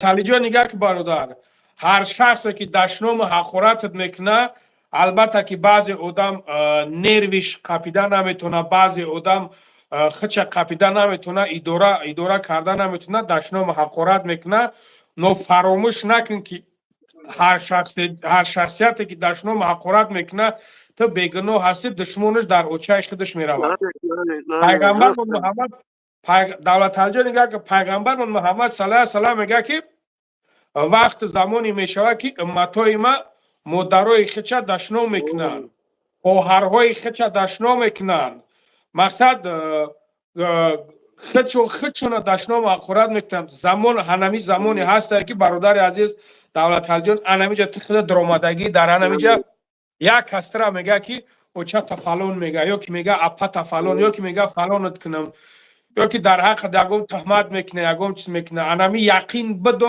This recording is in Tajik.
талиҷо нигах бародар, ҳар шахсе ки дашном ҳақоратат мекуна, албатта ки баъзе одам нервиш қапида наметавона, баъзе одам хича қапида наметавона, идора карда наметавона, дашном ҳақорат мекуна. Но фаромӯш накун ки ҳар шахсияте ки дашном ҳақорат мекуна, ту бегуноҳ ҳастӣ, душмонаш дар очаи худаш меравад. Пайғамбармон Муҳаммад, Давлаталиҷо мегӯяд ки пайғамбармон Муҳаммад саллаллоҳу алайҳи ва саллам мегӯяд ки вақт замоне мешавад ки умматои ма модарои худша дашном мекунанд, хоҳарҳои худша дашном мекунанд. Мақсад худшона дашном ҳақорат мекунанд. Замон ҳанами замоне ҳастае ки бародари азиз Давлаталиҷон анамиҷа ту худа даромадагӣ дар анамиҷа як кастра мегӯяд ки очата фалон мегӯяд, ё ки мегӯяд апата фалон, ё ки мегӯяд фалонат кунам, ё ки дар ҳаққи ягон тухмат мекунад, ягон чиз мекунад. Анами яқин бидон